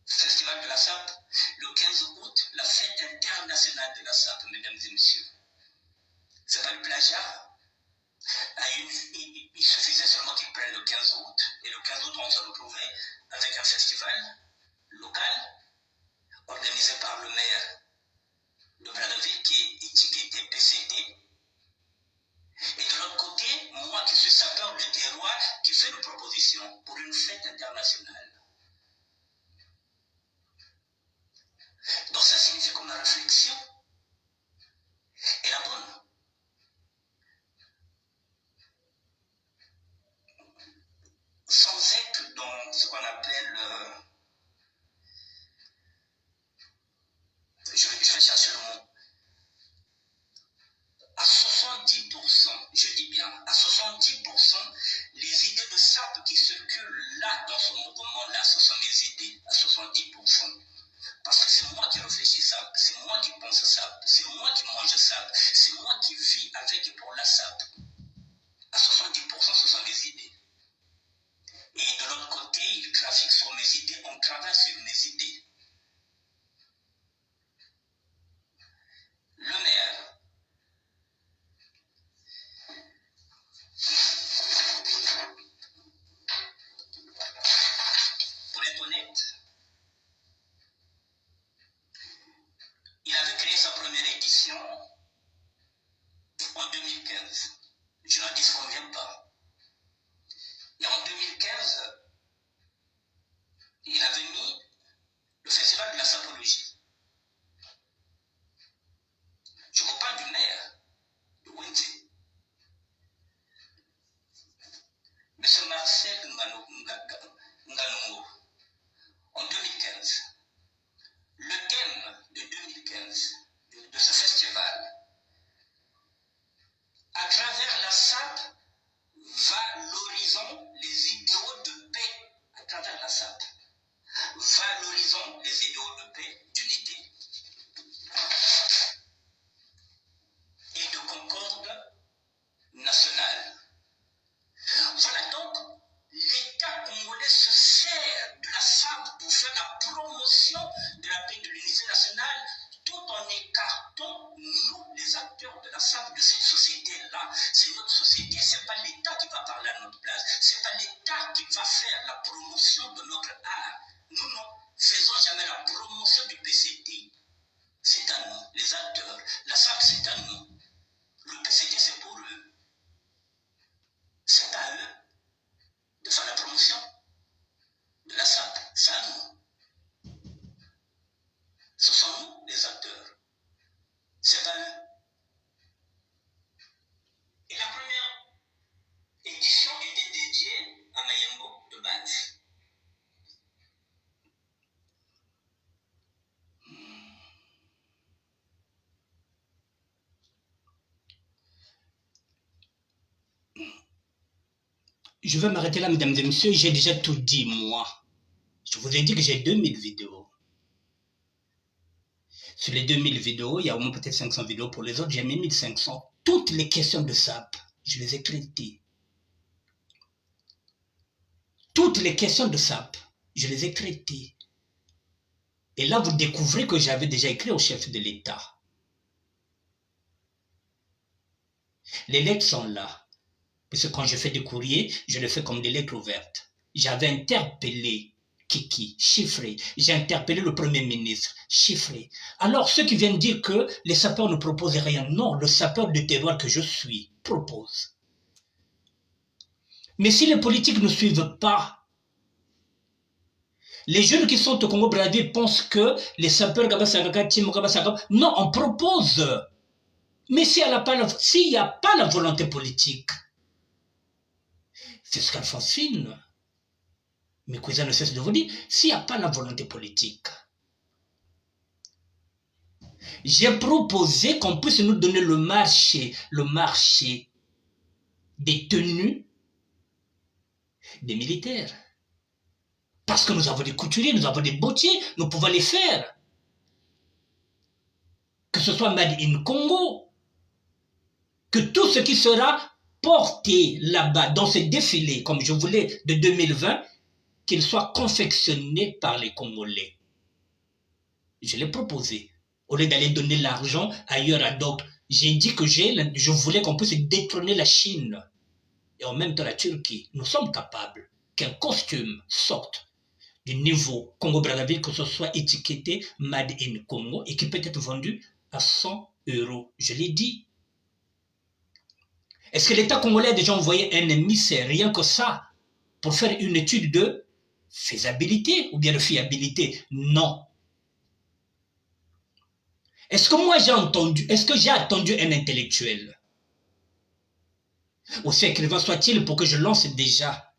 [SPEAKER 1] Festival de la SAP. Le 15 août, la fête internationale de la SAP, mesdames et messieurs. C'est pas le plagiat. Il suffisait seulement qu'ils prennent le 15 août. Et le 15 août, on se retrouvait avec un festival local organisé par le maire de Brazzaville qui est étiqueté PCT. Et de l'autre côté, moi qui suis sapeur de terroir, qui fait une proposition pour une fête internationale. Donc ça signifie que ma réflexion est la bonne. Sans être dans ce qu'on appelle Je vais m'arrêter là, mesdames et messieurs. J'ai déjà tout dit, moi. Je vous ai dit que j'ai 2000 vidéos. Sur les 2000 vidéos, il y a au moins peut-être 500 vidéos. Pour les autres, j'ai mis 1500. Toutes les questions de SAP, je les ai traitées. Toutes les questions de SAP, je les ai traitées. Et là, vous découvrez que j'avais déjà écrit au chef de l'État. Les lettres sont là. Parce que quand je fais des courriers, je le fais comme des lettres ouvertes. J'avais interpellé Kiki, chiffré. J'ai interpellé le Premier ministre, chiffré. Alors, ceux qui viennent dire que les sapeurs ne proposent rien, non, le sapeur de terroir que je suis propose. Mais si les politiques ne suivent pas, les jeunes qui sont au Congo-Brazzaville pensent que les sapeurs, non, on propose. Mais s'il n'y a pas la volonté politique, c'est ce qu'Alphonse Fine, mes cousins ne cessent de vous dire, s'il n'y a pas la volonté politique, j'ai proposé qu'on puisse nous donner le marché des tenues des militaires. Parce que nous avons des couturiers, nous avons des bottiers, nous pouvons les faire. Que ce soit Made in Congo, que tout ce qui sera porté là-bas, dans ce défilé, comme je voulais, de 2020, qu'il soit confectionné par les Congolais. Je l'ai proposé. Au lieu d'aller donner l'argent ailleurs à d'autres, j'ai dit que je voulais qu'on puisse détrôner la Chine et en même temps la Turquie. Nous sommes capables qu'un costume sorte du niveau Congo-Brazzaville, que ce soit étiqueté Made in Congo et qui peut être vendu à 100 €. Je l'ai dit. Est-ce que l'État congolais a déjà envoyé un émissaire, rien que ça, pour faire une étude de faisabilité ou bien de fiabilité? Non. Est-ce que j'ai attendu un intellectuel, aussi écrivain soit-il, pour que je lance déjà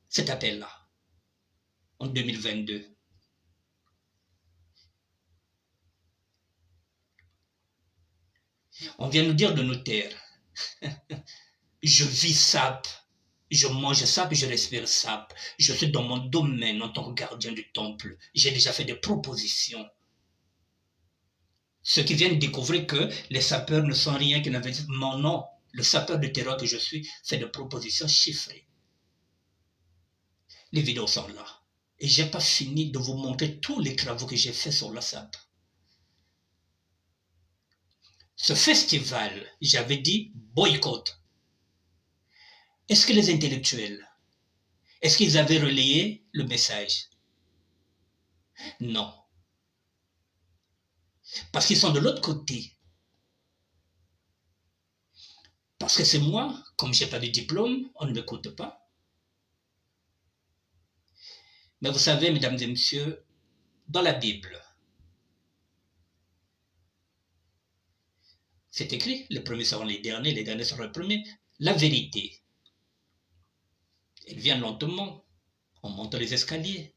[SPEAKER 1] cet appel-là en 2022? On vient nous dire de nous taire. Je vis SAP, je mange SAP, je respire SAP. Je suis dans mon domaine en tant que gardien du temple. J'ai déjà fait des propositions. Ceux qui viennent découvrir que les sapeurs ne sont rien que mon nom, le sapeur de terreur que je suis, fait des propositions chiffrées. Les vidéos sont là. Et je n'ai pas fini de vous montrer tous les travaux que j'ai faits sur la SAP. Ce festival, j'avais dit boycott. Est-ce que les intellectuels, est-ce qu'ils avaient relayé le message? Non. Parce qu'ils sont de l'autre côté. Parce que c'est moi, comme je n'ai pas de diplôme, on ne m'écoute pas. Mais vous savez, mesdames et messieurs, dans la Bible, c'est écrit, les premiers seront les derniers seront les premiers. La vérité, elle vient lentement, on monte les escaliers.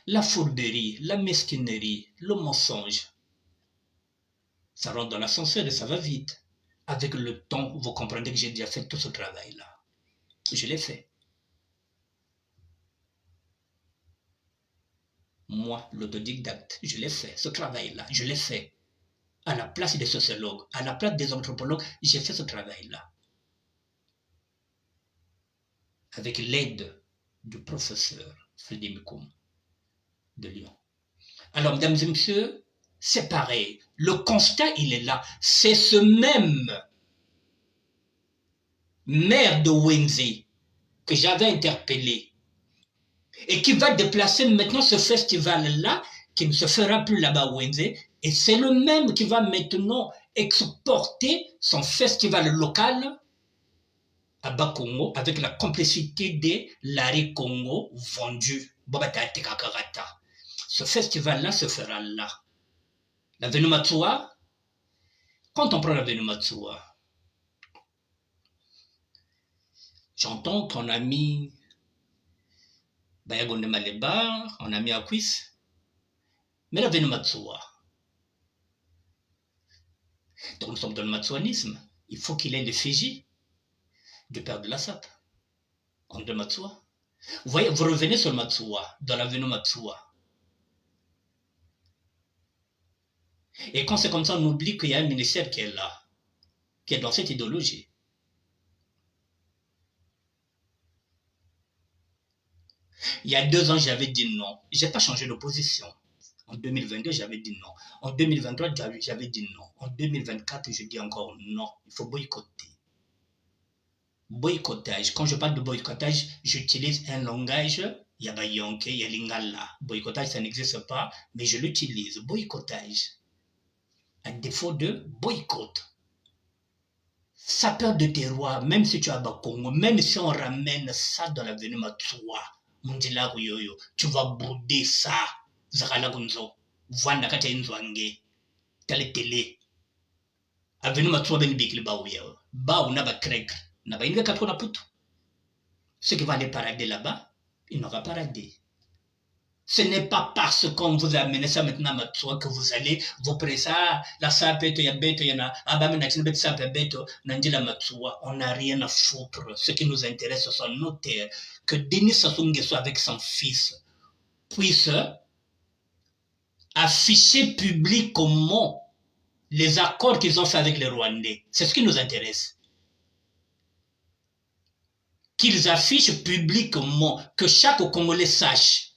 [SPEAKER 1] La fourberie, la mesquinerie, le mensonge, ça rentre dans l'ascenseur et ça va vite. Avec le temps, vous comprenez que j'ai déjà fait tout ce travail-là. Je l'ai fait. Moi, l'autodidacte, je l'ai fait. Ce travail-là, je l'ai fait. À la place des sociologues, à la place des anthropologues, j'ai fait ce travail-là. Avec l'aide du professeur Frédéric Mikoum de Lyon. Alors, mesdames et messieurs, c'est pareil. Le constat, il est là. C'est ce même maire de Wenze que j'avais interpellé et qui va déplacer maintenant ce festival-là, qui ne se fera plus là-bas à Wenze, et c'est le même qui va maintenant exporter son festival local à Bas-Congo avec la complicité des Larry Congo vendus. Ce festival-là se fera là. La Venumatsua, quand on prend la Venumatsua, j'entends qu'on a mis Bayagonde Maleba, on a mis Akwis, mais la Venumatsua. Donc nous sommes dans le matsouanisme. Il faut qu'il ait des Fiji. du père de la SAP, André Matsoua. Vous voyez, vous revenez sur Matsoua, dans l'avenue Matsoua. Et quand c'est comme ça, on oublie qu'il y a un ministère qui est là, qui est dans cette idéologie. Il y a 2 ans, j'avais dit non. Je n'ai pas changé d'opposition. En 2022, j'avais dit non. En 2023, j'avais dit non. En 2024, je dis encore non. Il faut boycotter. Boycottage. Quand je parle de boycottage, j'utilise un langage, yabayonke, yalingala. Boycottage, ça n'existe pas, mais je l'utilise. Boycottage. À défaut de boycott. Sapeur de terroir, même si tu as Bakongo, même si on ramène ça dans l'avenue Matsoua, Mundila Yoyo, tu vas bouder ça. Zakala Gunzo, Vanda Kata Inzwange, Tale Tele. Avenue Matsoua Ben Bikli Baouya, Baou Naba Krek, Naba Inga Katona Putu. Ceux qui vont aller parader là-bas, ils n'ont pas paradé. Ce n'est pas parce qu'on vous a amené ça maintenant à Matsoua que vous allez vous presser la sapeto ya beto yana abame na tinbet sape beto nanjila Matsoua. On n'a rien à foutre. Ce qui nous intéresse, ce sont nos terres. Que Denis Sassou Nguesso avec son fils puisse afficher publiquement les accords qu'ils ont fait avec les Rwandais. C'est ce qui nous intéresse. Qu'ils affichent publiquement, que chaque Congolais sache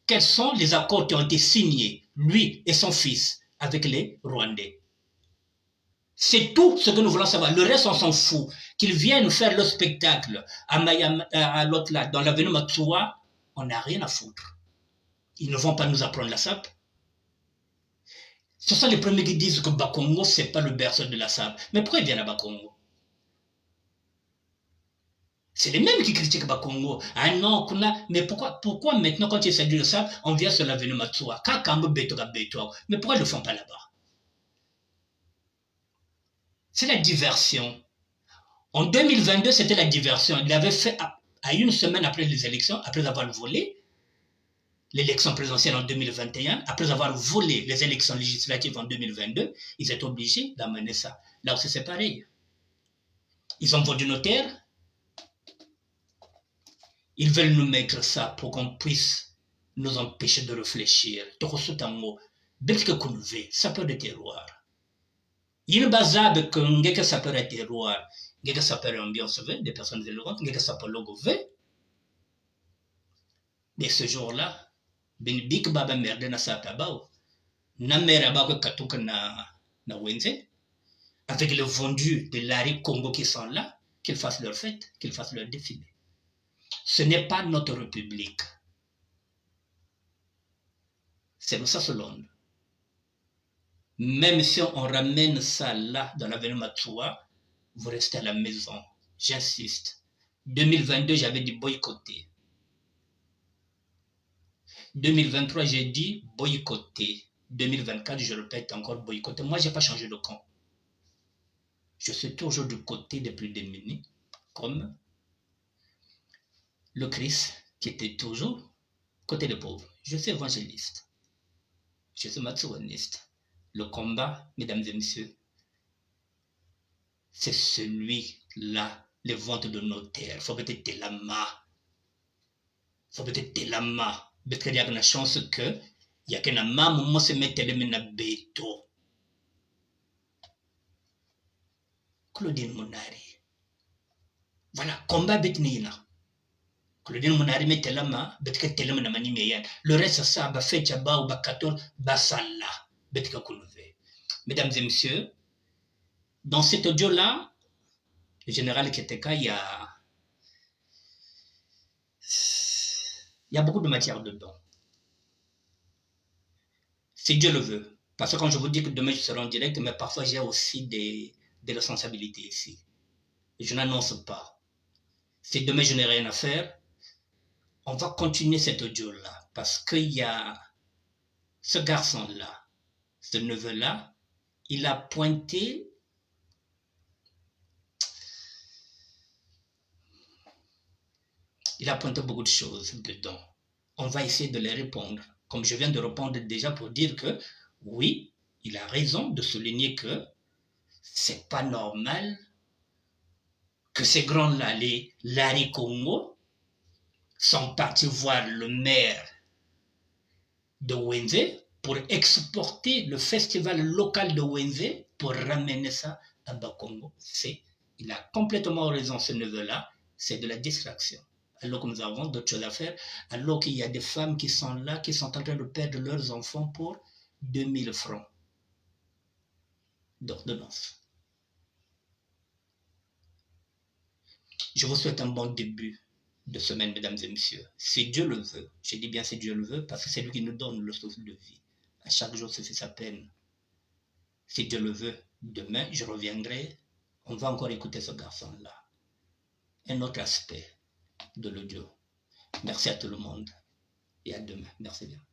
[SPEAKER 1] quels sont les accords qui ont été signés, lui et son fils, avec les Rwandais. C'est tout ce que nous voulons savoir. Le reste, on s'en fout. Qu'ils viennent faire le spectacle à l'autre là, dans l'avenue Matsoua, on n'a rien à foutre. Ils ne vont pas nous apprendre la SAP. Ce sont les premiers qui disent que Bakongo, ce n'est pas le berceau de la SAP. Mais pourquoi ils viennent à Bakongo? C'est les mêmes qui critiquent Bakongo. Ah non, mais pourquoi maintenant, quand il s'agit de ça, on vient sur l'avenue Matsoua? Mais pourquoi ils ne le font pas là-bas? C'est la diversion. En 2022, c'était la diversion. Il avait fait, à une semaine après les élections, après avoir volé l'élection présidentielle en 2021, après avoir volé les élections législatives en 2022, ils étaient obligés d'amener ça. Là aussi, c'est pareil. Ils ont vendu nos terres. Ils veulent nous mettre ça pour qu'on puisse nous empêcher de réfléchir. Ça peut être terroir. Il y a bazab que ça peut être terroir. Que ça peut être ambiance, des personnes éloignées, que ça peut logo. Mais ce jour-là, ben big baba merde na sa tabao. Na mère ba katuka na wenze. Avec les vendus de l'Ari Congo qui sont là, qu'ils fassent leur fête, qu'ils fassent leur défilé. Ce n'est pas notre république. C'est ça selon. Même si on ramène ça là, dans l'avenue Matsoua, vous restez à la maison. J'insiste. 2022, j'avais dit boycotter. 2023, j'ai dit boycotter. 2024, je répète encore boycotter. Moi, je n'ai pas changé de camp. Je suis toujours du côté des plus démunis, comme le Christ, qui était toujours côté des pauvres. Je suis évangéliste. Je suis matsouaniste. Le combat, mesdames et messieurs, c'est celui-là, les ventes de nos terres. Il faut peut-être telama. Il faut peut-être telama. Parce qu'il y a une chance que il y a qu'un maman moi se met na beto. Claudine Monari. Voilà, combat betnina. Claudine Monari met telama, betka telema na mani meyan. Le reste ça ba fait chaba ou ba 14 ba sala. Betka kunove. Mesdames et messieurs, dans cet audio-là, le général Keteka, il y a beaucoup de matière dedans. Si Dieu le veut. Parce que quand je vous dis que demain je serai en direct, mais parfois j'ai aussi des responsabilités ici. Et je n'annonce pas. Si demain je n'ai rien à faire, on va continuer cet audio-là. Parce qu'il y a ce garçon-là, ce neveu-là, il a pointé beaucoup de choses dedans. On va essayer de les répondre. Comme je viens de répondre déjà pour dire que, oui, il a raison de souligner que c'est pas normal que ces grands-là, les Larry Congo, sont partis voir le maire de Wenze pour exporter le festival local de Wenze pour ramener ça à Bakongo. Il a complètement raison, ce neveu-là, c'est de la distraction. Alors que nous avons d'autres choses à faire, alors qu'il y a des femmes qui sont là, qui sont en train de perdre leurs enfants pour 2000 francs d'ordonnance. Je vous souhaite un bon début de semaine, mesdames et messieurs. Si Dieu le veut, je dis bien si Dieu le veut, parce que c'est lui qui nous donne le souffle de vie. À chaque jour, se fait sa peine. Si Dieu le veut, demain, je reviendrai. On va encore écouter ce garçon-là. Un autre aspect de l'audio. Merci à tout le monde et à demain. Merci bien.